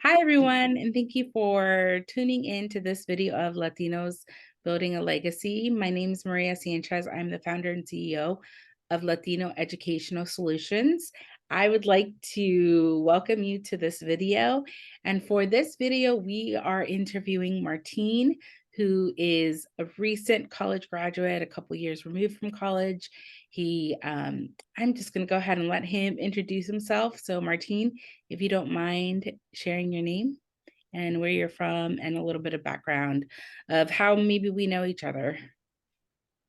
Hi, everyone, and thank you for tuning in to this video of Latinos Building a Legacy. My name is Maria Sanchez. I'm the founder and CEO of Latino Educational Solutions. I would like to welcome you to this video. And for this video, we are interviewing Martine, who is a recent college graduate, a couple years removed from college. I'm just going to go ahead and let him introduce himself. So, Martine, if you don't mind sharing your name and where you're from and a little bit of background of how maybe we know each other.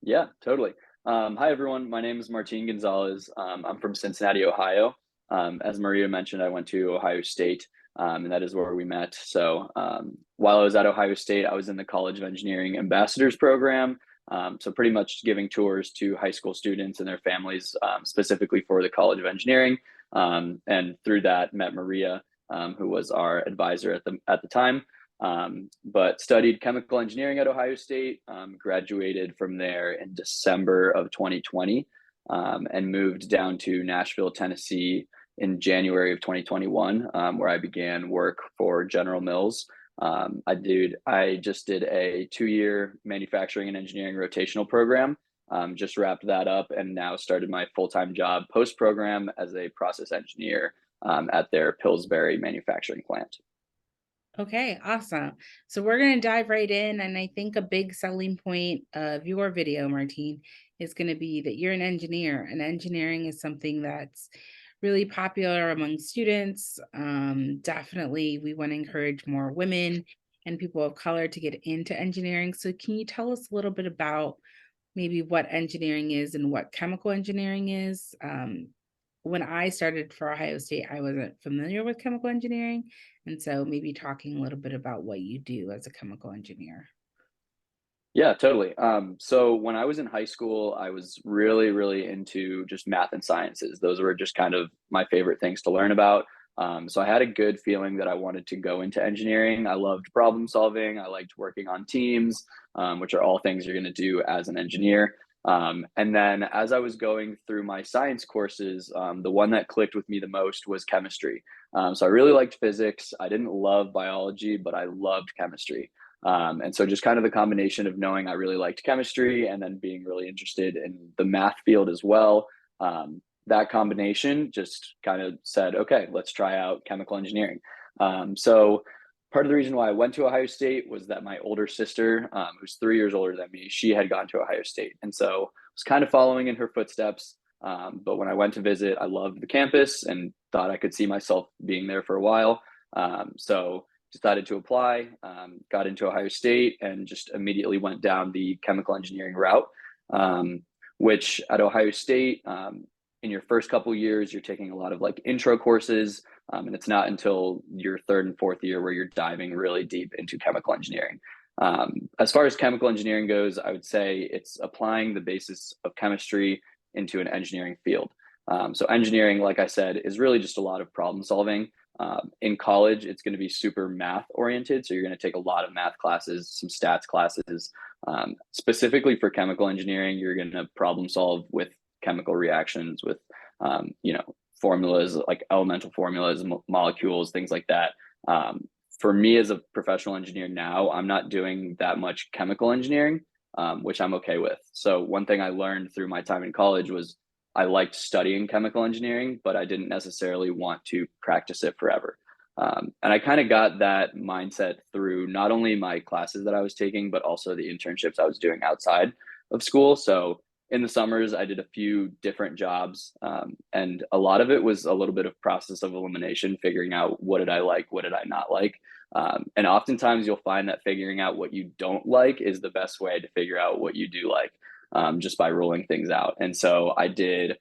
Yeah, totally. Hi, everyone. My name is Martin Gonzalez. I'm from Cincinnati, Ohio. As Maria mentioned, I went to Ohio State, and that is where we met. So while I was at Ohio State, I was in the College of Engineering Ambassadors program. So pretty much giving tours to high school students and their families, specifically for the College of Engineering. And through that, met Maria, who was our advisor at the time. But studied chemical engineering at Ohio State, graduated from there in December of 2020, and moved down to Nashville, Tennessee in January of 2021, where I began work for General Mills. I just did a 2-year manufacturing and engineering rotational program, just wrapped that up, and now started my full-time job post-program as a process engineer at their Pillsbury manufacturing plant. Okay, awesome. So we're going to dive right in. And I think a big selling point of your video, Martine, is going to be that you're an engineer, and engineering is something that's really popular among students. Definitely, we want to encourage more women and people of color to get into engineering. So can you tell us a little bit about maybe what engineering is and what chemical engineering is? When I started for Ohio State, I wasn't familiar with chemical engineering. And so maybe talking a little bit about what you do as a chemical engineer. Yeah, totally. So when I was in high school, I was really, really into just math and sciences. Those were just kind of my favorite things to learn about. So I had a good feeling that I wanted to go into engineering. I loved problem solving. I liked working on teams, which are all things you're going to do as an engineer. And then as I was going through my science courses, the one that clicked with me the most was chemistry. So I really liked physics. I didn't love biology, but I loved chemistry. And so just kind of the combination of knowing I really liked chemistry and then being really interested in the math field as well. That combination just kind of said, okay, let's try out chemical engineering. So part of the reason why I went to Ohio State was that my older sister, who's 3 years older than me, she had gone to Ohio State. And so I was kind of following in her footsteps. But when I went to visit, I loved the campus and thought I could see myself being there for a while. So decided to apply, got into Ohio State, and just immediately went down the chemical engineering route, which at Ohio State, in your first couple years, you're taking a lot of like intro courses, and it's not until your third and fourth year where you're diving really deep into chemical engineering. As far as chemical engineering goes, I would say it's applying the basis of chemistry into an engineering field. So engineering, like I said, is really just a lot of problem solving. In college, it's going to be super math oriented. So you're going to take a lot of math classes, some stats classes. Specifically for chemical engineering, you're going to problem solve with chemical reactions, with formulas like elemental formulas, molecules, things like that. For me as a professional engineer now, I'm not doing that much chemical engineering, which I'm okay with. So one thing I learned through my time in college was I liked studying chemical engineering, but I didn't necessarily want to practice it forever. And I kind of got that mindset through not only my classes that I was taking, but also the internships I was doing outside of school. So in the summers, I did a few different jobs, and a lot of it was a little bit of process of elimination, figuring out what did I like, what did I not like. And oftentimes you'll find that figuring out what you don't like is the best way to figure out what you do like, just by rolling things out. And so I did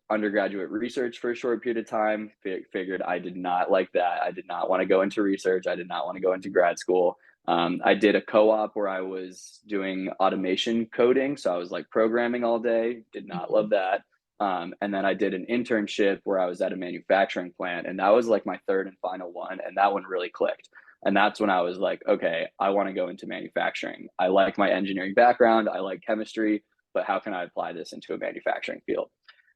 undergraduate research for a short period of time, figured I did not like that. I did not want to go into research. I did not want to go into grad school. I did a co-op where I was doing automation coding. So I was like programming all day, did not love that. And then I did an internship where I was at a manufacturing plant, and that was like my third and final one. And that one really clicked. And that's when I was like, okay, I want to go into manufacturing. I like my engineering background. I like chemistry, but how can I apply this into a manufacturing field?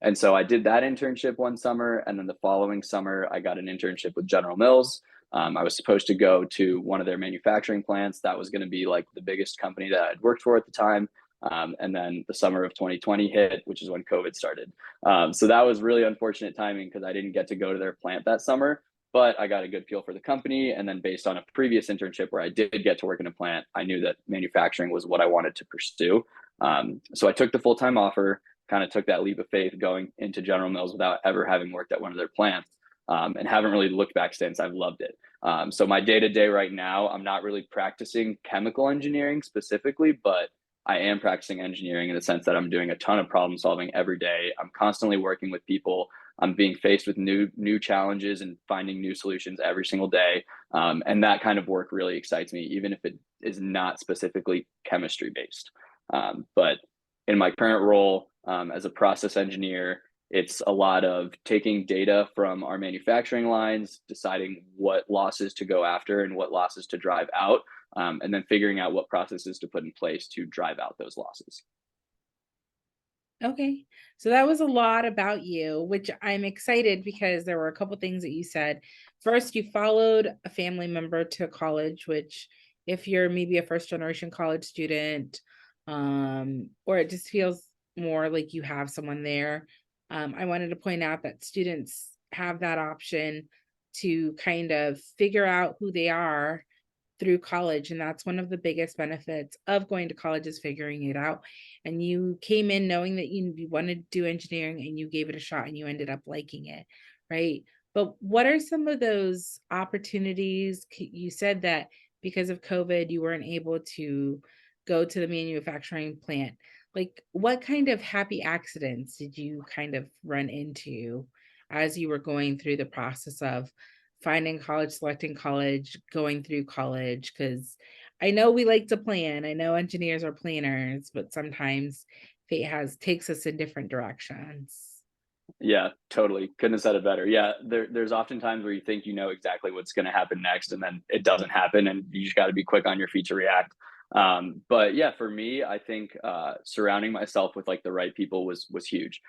And so I did that internship one summer, and then the following summer I got an internship with General Mills. I was supposed to go to one of their manufacturing plants. That was going to be like the biggest company that I'd worked for at the time. And then the summer of 2020 hit, which is when COVID started. So that was really unfortunate timing because I didn't get to go to their plant that summer, but I got a good feel for the company. And then based on a previous internship where I did get to work in a plant, I knew that manufacturing was what I wanted to pursue. So I took the full-time offer, kind of took that leap of faith going into General Mills without ever having worked at one of their plants, and haven't really looked back since. I've loved it. So my day-to-day right now, I'm not really practicing chemical engineering specifically, but I am practicing engineering in the sense that I'm doing a ton of problem solving every day. I'm constantly working with people. I'm being faced with new challenges and finding new solutions every single day. And that kind of work really excites me, even if it is not specifically chemistry based. But in my current role as a process engineer, it's a lot of taking data from our manufacturing lines, deciding what losses to go after and what losses to drive out, and then figuring out what processes to put in place to drive out those losses. Okay. So that was a lot about you, which I'm excited because there were a couple things that you said. First, you followed a family member to college, which if you're maybe a first generation college student, or it just feels more like you have someone there. I wanted to point out that students have that option to kind of figure out who they are through college, and that's one of the biggest benefits of going to college, is figuring it out. And you came in knowing that you wanted to do engineering, and you gave it a shot, and you ended up liking it, right? But what are some of those opportunities? You said that because of COVID you weren't able to go to the manufacturing plant. Like, what kind of happy accidents did you kind of run into as you were going through the process of finding college, selecting college, going through college? Because I know we like to plan. I know engineers are planners, but sometimes fate has takes us in different directions. Yeah, totally. Couldn't have said it better. Yeah, there's often times where you think you know exactly what's going to happen next, and then it doesn't happen, and you just got to be quick on your feet to react. But yeah, for me, I think surrounding myself with like the right people was huge.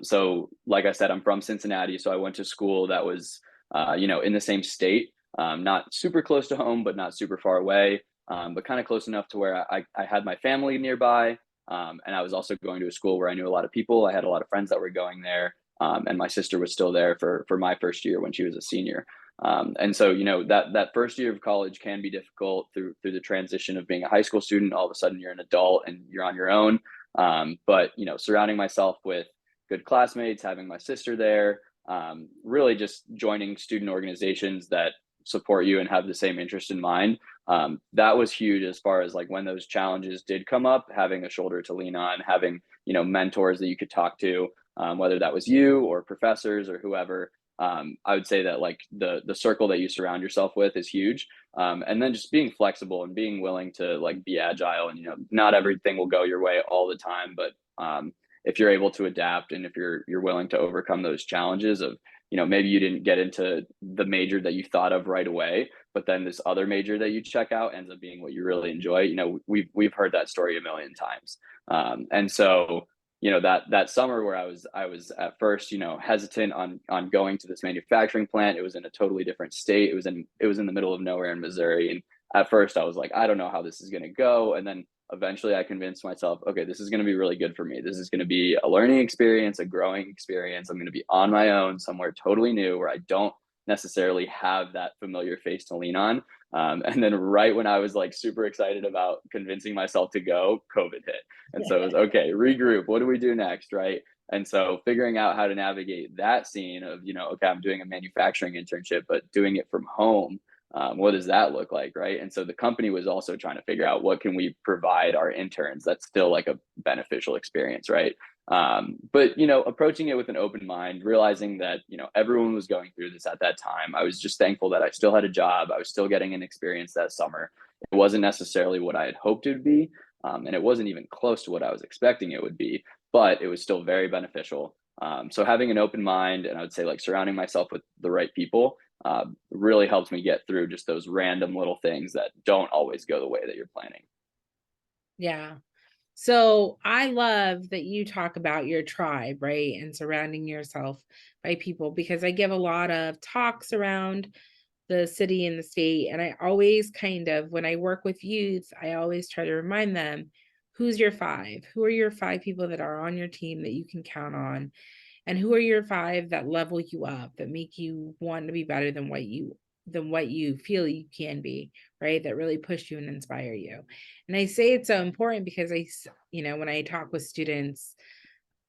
So, like I said, I'm from Cincinnati, so I went to school that was in the same state, not super close to home, but not super far away, but kind of close enough to where I had my family nearby. And I was also going to a school where I knew a lot of people. I had a lot of friends that were going there, and my sister was still there for my first year when she was a senior. And so that first year of college can be difficult through the transition of being a high school student. All of a sudden, you're an adult and you're on your own. But surrounding myself with good classmates, having my sister there, really just joining student organizations that support you and have the same interest in mind, that was huge as far as like when those challenges did come up, having a shoulder to lean on, having mentors that you could talk to, whether that was you or professors or whoever. I would say that like the circle that you surround yourself with is huge, and then just being flexible and being willing to like be agile, and not everything will go your way all the time, but if you're able to adapt and if you're willing to overcome those challenges of maybe you didn't get into the major that you thought of right away, but then this other major that you check out ends up being what you really enjoy. We've heard that story a million times. And so that summer where I was at first hesitant on going to this manufacturing plant. It was in a totally different state. It was in the middle of nowhere in Missouri, and at first I was like, I don't know how this is going to go. And then eventually I convinced myself, okay, this is going to be really good for me. This is going to be a learning experience, a growing experience. I'm going to be on my own somewhere totally new where I don't necessarily have that familiar face to lean on. And then right when I was like super excited about convincing myself to go, COVID hit. And so it was, okay, regroup. What do we do next? Right. And so figuring out how to navigate that scene of, okay, I'm doing a manufacturing internship, but doing it from home, what does that look like, right? And so the company was also trying to figure out what can we provide our interns that's still like a beneficial experience, right? But approaching it with an open mind, realizing that everyone was going through this at that time. I was just thankful that I still had a job. I was still getting an experience that summer. It wasn't necessarily what I had hoped it would be, and it wasn't even close to what I was expecting it would be, but it was still very beneficial. So having an open mind, and I would say like surrounding myself with the right people, really helps me get through just those random little things that don't always go the way that you're planning. Yeah. So I love that you talk about your tribe, right? And surrounding yourself by people because I give a lot of talks around the city and the state. And I always kind of, when I work with youth, I always try to remind them who's your five? Who are your five people that are on your team that you can count on? And who are your five that level you up, that make you want to be better than what you feel you can be, right? That really push you and inspire you. And I say it's so important because when I talk with students,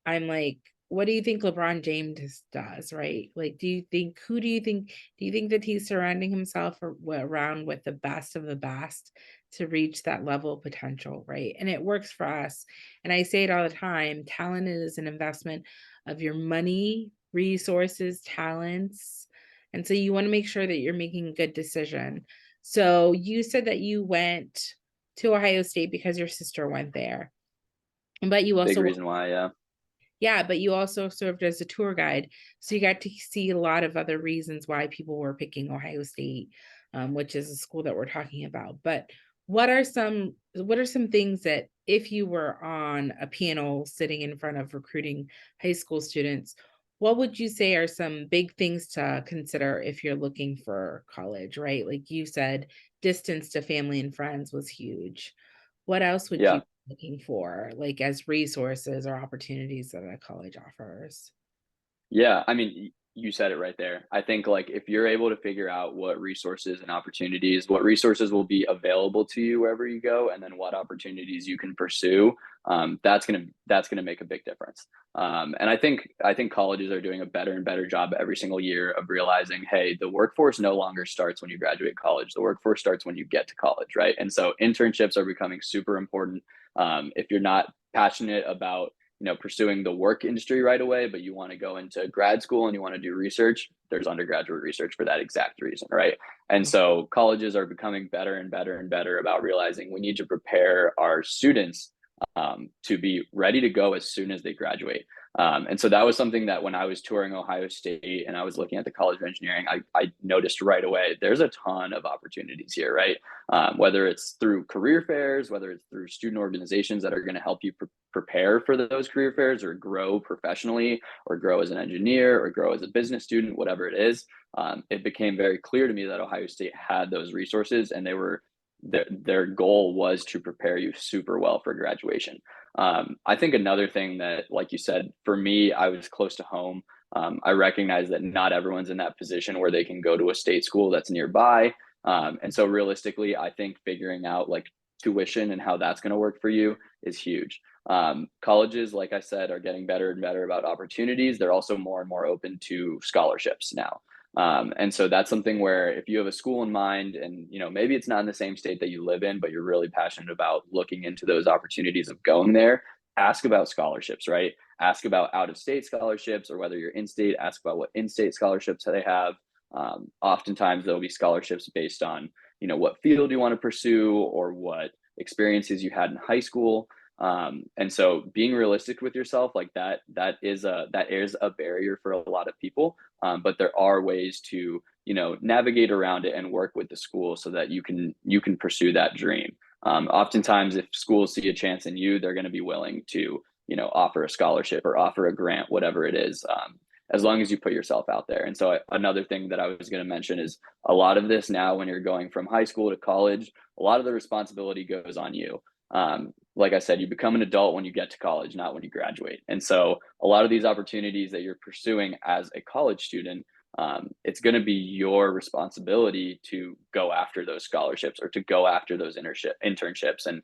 I'm like, what do you think LeBron James does, right? Like, do you think that he's surrounding himself around with the best of the best to reach that level of potential, right? And it works for us. And I say it all the time, talent is an investment of your money, resources, talents. And so you want to make sure that you're making a good decision. So you said that you went to Ohio State because your sister went there, but you Big also reason why, yeah. yeah, but you also served as a tour guide. So you got to see a lot of other reasons why people were picking Ohio State, which is a school that we're talking about. But what are some things that if you were on a panel sitting in front of recruiting high school students, what would you say are some big things to consider if you're looking for college, right? Like you said, distance to family and friends was huge. What else would you Yeah. looking for, like as resources or opportunities that a college offers? Yeah, I mean, you said it right there. I think like if you're able to figure out what resources and opportunities, what resources will be available to you wherever you go, and then what opportunities you can pursue, that's gonna make a big difference. And I think colleges are doing a better and better job every single year of realizing, hey, the workforce no longer starts when you graduate college. The workforce starts when you get to college, right? And so internships are becoming super important. If you're not passionate about pursuing the work industry right away, but you want to go into grad school and you want to do research, there's undergraduate research for that exact reason, right? And so colleges are becoming better and better and better about realizing we need to prepare our students to be ready to go as soon as they graduate. And so that was something that when I was touring Ohio State and I was looking at the College of Engineering, I noticed right away there's a ton of opportunities here, right? Whether it's through career fairs, whether it's through student organizations that are going to help you prepare for those career fairs or grow professionally or grow as an engineer or grow as a business student, whatever it is. It became very clear to me that Ohio State had those resources and their goal was to prepare you super well for graduation. I think another thing that, like you said, for me, I was close to home. I recognize that not everyone's in that position where they can go to a state school that's nearby. And so realistically, I think figuring out like tuition and how that's going to work for you is huge. Colleges, like I said, are getting better and better about opportunities. They're also more and more open to scholarships now. And so that's something where if you have a school in mind and maybe it's not in the same state that you live in, but you're really passionate about looking into those opportunities of going there, ask about scholarships, right? Ask about out of state scholarships, or whether you're in state, ask about what in state scholarships they have. Oftentimes there'll be scholarships based on what field you want to pursue or what experiences you had in high school. And so being realistic with yourself like that is a barrier for a lot of people. But there are ways to navigate around it and work with the school so that you can pursue that dream. Oftentimes if schools see a chance in you, they're going to be willing to offer a scholarship or offer a grant, whatever it is, as long as you put yourself out there. And so another thing that I was going to mention is a lot of this now, when you're going from high school to college, a lot of the responsibility goes on you. Like I said, you become an adult when you get to college, not when you graduate. And so a lot of these opportunities that you're pursuing as a college student, it's going to be your responsibility to go after those scholarships or to go after those internships and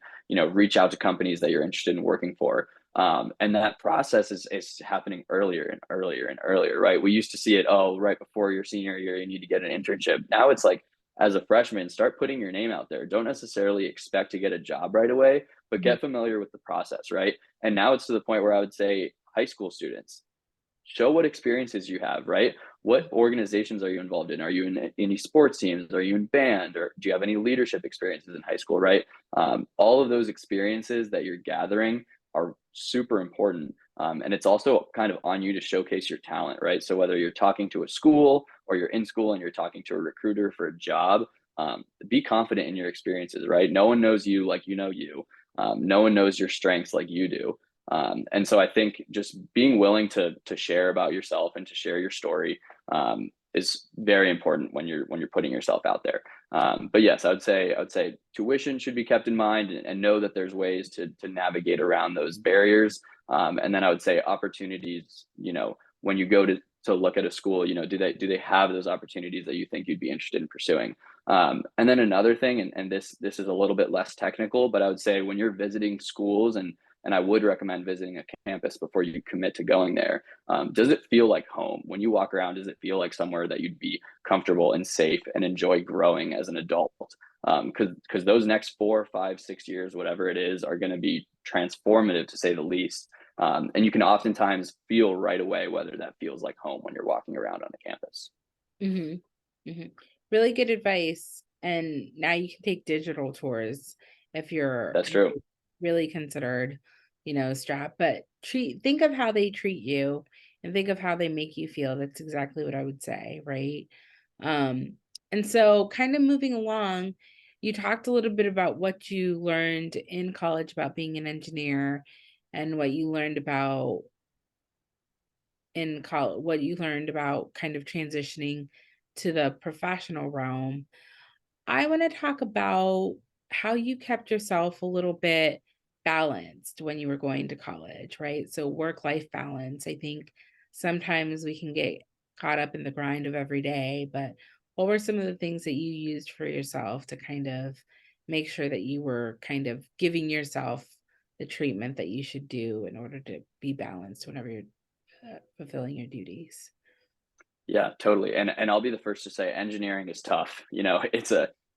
reach out to companies that you're interested in working for. And that process is happening earlier and earlier and earlier, right? We used to see it, oh, right before your senior year, you need to get an internship. Now it's like, as a freshman, start putting your name out there. Don't necessarily expect to get a job right away, but Mhm. get familiar with the process, right? And now it's to the point where I would say high school students, show what experiences you have, right? What organizations are you involved in? Are you in any sports teams? Are you in band? Or do you have any leadership experiences in high school, right? All of those experiences that you're gathering are super important. And it's also kind of on you to showcase your talent, right? So whether you're talking to a school or you're in school and you're talking to a recruiter for a job, be confident in your experiences, right? No one knows you like you know you. No one knows your strengths like you do. And so I think just being willing to share about yourself and to share your story is very important when you're putting yourself out there. But yes, I would say tuition should be kept in mind, and know that there's ways to navigate around those barriers. And then I would say opportunities. When you go to look at a school, do they have those opportunities that you think you'd be interested in pursuing? And then another thing, and this is a little bit less technical, but I would say when you're visiting schools, and I would recommend visiting a campus before you commit to going there. Does it feel like home when you walk around? Does it feel like somewhere that you'd be comfortable and safe and enjoy growing as an adult? Because those next 4, 5, 6 years, whatever it is, are going to be transformative to say the least. And you can oftentimes feel right away whether that feels like home when you're walking around on the campus. Mhm. Mhm. Really good advice, and now you can take digital tours if you're That's true. really considered, strapped, but think of how they treat you and think of how they make you feel. That's exactly what I would say, right? Um, and so kind of moving along, you talked a little bit about what you learned in college about being an engineer and what you learned about in college, what you learned about kind of transitioning to the professional realm. I want to talk about how you kept yourself a little bit balanced when you were going to college, right? So, work life balance. I think sometimes we can get caught up in the grind of every day, but what were some of the things that you used for yourself to kind of make sure that you were kind of giving yourself the treatment that you should do in order to be balanced whenever you're fulfilling your duties? Yeah, totally. And I'll be the first to say engineering is tough.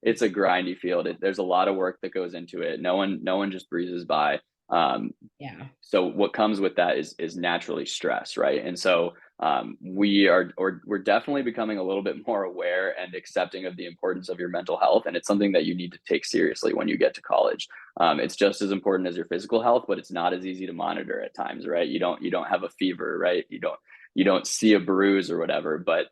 It's a grindy field. There's a lot of work that goes into it. No one just breezes by. Um, Yeah. so what comes with that is naturally stress, right? And so we're definitely becoming a little bit more aware and accepting of the importance of your mental health, and it's something that you need to take seriously when you get to college. It's just as important as your physical health, but it's not as easy to monitor at times, right? You don't have a fever, right? You don't see a bruise or whatever, but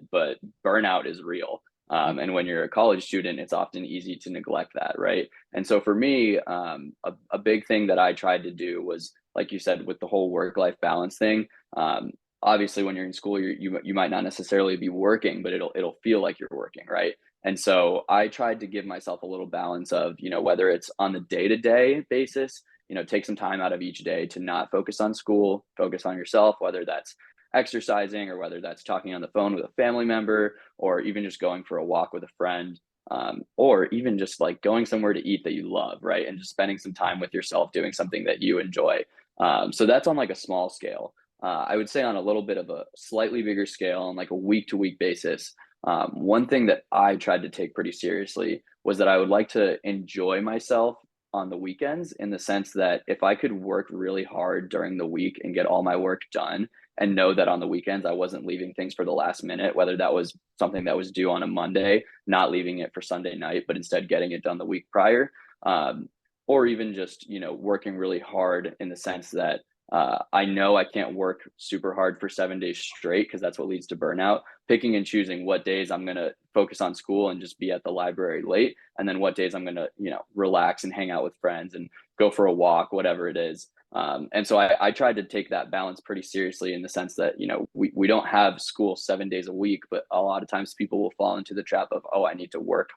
burnout is real. And when you're a college student, it's often easy to neglect that, right? And so for me, a big thing that I tried to do was, like you said, with the whole work-life balance thing. Um, Obviously, when you're in school, you might not necessarily be working, but it'll feel like you're working, right? And so I tried to give myself a little balance of, whether it's on the day-to-day basis, take some time out of each day to not focus on school, focus on yourself, whether that's exercising or whether that's talking on the phone with a family member or even just going for a walk with a friend, or even just like going somewhere to eat that you love, right? And just spending some time with yourself doing something that you enjoy. So that's on like a small scale. I would say on a little bit of a slightly bigger scale, on like a week to week basis. One thing that I tried to take pretty seriously was that I would like to enjoy myself on the weekends, in the sense that if I could work really hard during the week and get all my work done, and know that on the weekends I wasn't leaving things for the last minute, whether that was something that was due on a Monday, not leaving it for Sunday night, but instead getting it done the week prior. Um, or even just, working really hard in the sense that I know I can't work super hard for 7 days straight, because that's what leads to burnout. Picking and choosing what days I'm going to focus on school and just be at the library late, and then what days I'm going to, relax and hang out with friends and go for a walk, whatever it is. And so I tried to take that balance pretty seriously, in the sense that, we don't have school 7 days a week, but a lot of times people will fall into the trap of, oh, I need to work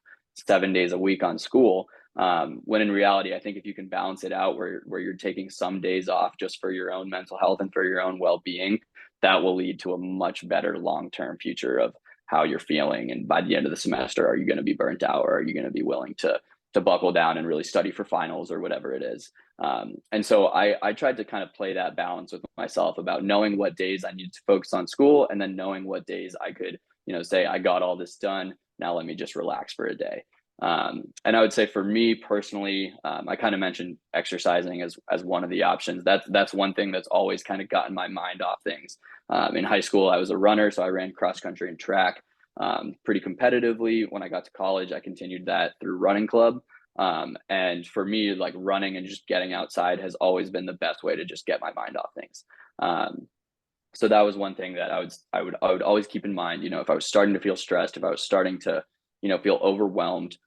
7 days a week on school. When in reality, I think if you can balance it out, where you're taking some days off just for your own mental health and for your own well-being, that will lead to a much better long-term future of how you're feeling. And by the end of the semester, are you going to be burnt out, or are you going to be willing to buckle down and really study for finals or whatever it is? And so I tried to kind of play that balance with myself, about knowing what days I needed to focus on school, and then knowing what days I could, say I got all this done. Now let me just relax for a day. And I would say for me personally, I kind of mentioned exercising as one of the options. That's one thing that's always kind of gotten my mind off things. In high school, I was a runner, so I ran cross country and track pretty competitively. When I got to college, I continued that through running club. And for me, like running and just getting outside has always been the best way to just get my mind off things. So that was one thing that I would always keep in mind. If I was starting to feel stressed, if I was starting to, feel overwhelmed,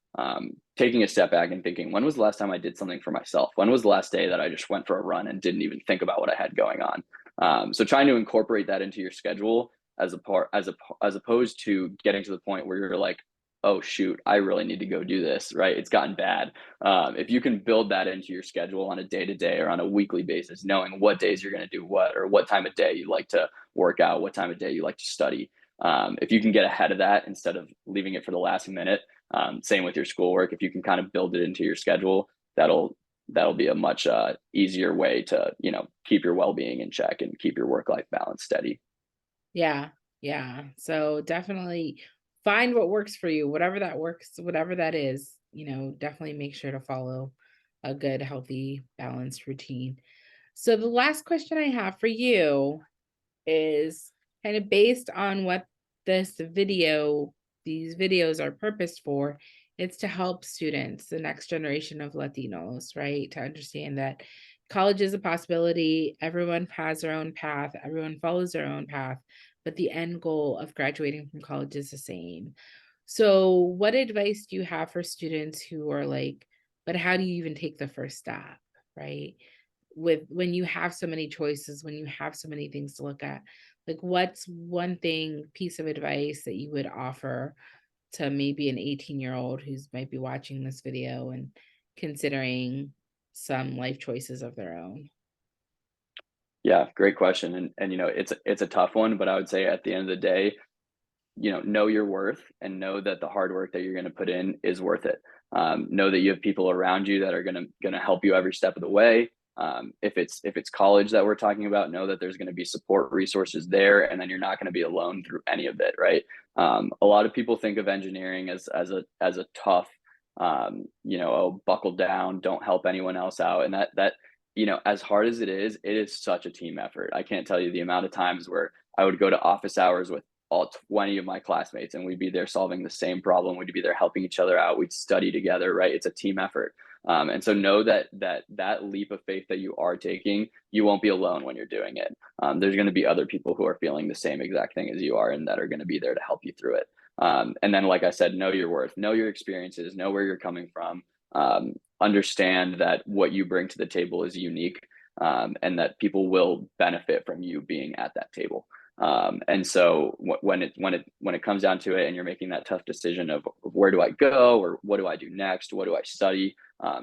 taking a step back and thinking, when was the last time I did something for myself? When was the last day that I just went for a run and didn't even think about what I had going on? So trying to incorporate that into your schedule as opposed to getting to the point where you're like, oh shoot, I really need to go do this, right? It's gotten bad. If you can build that into your schedule on a day to day or on a weekly basis, knowing what days you're going to do what, or what time of day you like to work out, what time of day you like to study. If you can get ahead of that instead of leaving it for the last minute, same with your schoolwork. If you can kind of build it into your schedule, that'll be a much easier way to keep your well-being in check and keep your work-life balance steady. Yeah, yeah. So definitely find what works for you, whatever that works, whatever that is, definitely make sure to follow a good, healthy, balanced routine. So the last question I have for you is kind of based on what these videos are purposed for. It's to help students, the next generation of Latinos, right? To understand that college is a possibility. Everyone has their own path, everyone follows their own path, but the end goal of graduating from college is the same. So, what advice do you have for students who are like, but how do you even take the first step, right? With when you have so many choices, when you have so many things to look at, like what's one piece of advice that you would offer to maybe an 18-year-old who's might be watching this video and considering some life choices of their own? Yeah, great question. And it's a tough one, but I would say at the end of the day, know your worth and know that the hard work that you're going to put in is worth it. Know that you have people around you that are going to help you every step of the way. If it's college that we're talking about, know that there's going to be support resources there, and then you're not going to be alone through any of it, right? A lot of people think of engineering as a tough, oh, buckle down, don't help anyone else out, and that as hard as it is such a team effort. I can't tell you the amount of times where I would go to office hours with all 20 of my classmates, and we'd be there solving the same problem. We'd be there helping each other out. We'd study together, right? It's a team effort. And so know that leap of faith that you are taking, you won't be alone when you're doing it. There's going to be other people who are feeling the same exact thing as you are, and that are going to be there to help you through it. And then, like I said, know your worth, know your experiences, know where you're coming from. Understand that what you bring to the table is unique, and that people will benefit from you being at that table. And so when it comes down to it, and you're making that tough decision of where do I go, or what do I do next, what do I study,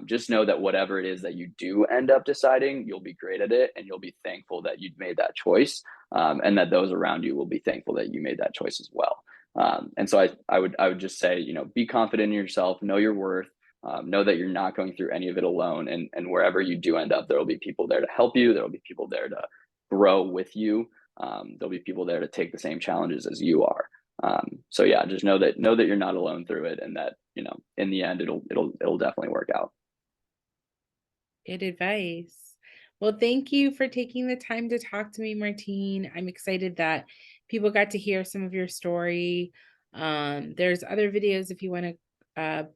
just know that whatever it is that you do end up deciding, you'll be great at it, and you'll be thankful that you'd made that choice, and that those around you will be thankful that you made that choice as well. And so I would just say, be confident in yourself, know your worth. Know that you're not going through any of it alone, and wherever you do end up, there will be people there to help you. There will be people there to grow with you. There'll be people there to take the same challenges as you are. So yeah, just know that you're not alone through it, and that in the end, it'll definitely work out. Good advice. Well, thank you for taking the time to talk to me, Martine. I'm excited that people got to hear some of your story. There's other videos if you want to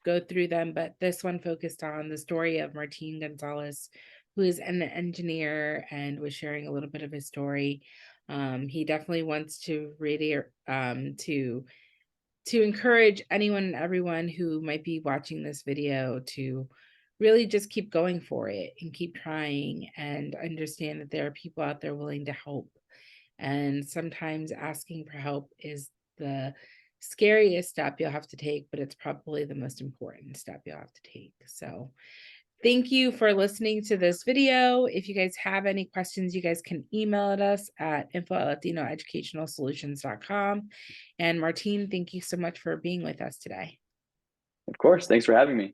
go through them, but this one focused on the story of Martin Gonzalez, who is an engineer and was sharing a little bit of his story. He definitely wants to really to encourage anyone and everyone who might be watching this video to really just keep going for it and keep trying and understand that there are people out there willing to help. And sometimes asking for help is the scariest step you'll have to take, but it's probably the most important step you'll have to take. So, thank you for listening to this video. If you guys have any questions, you guys can email at us at info@latinoeducationalsolutions.com. And Martine, thank you so much for being with us today. Of course, thanks for having me.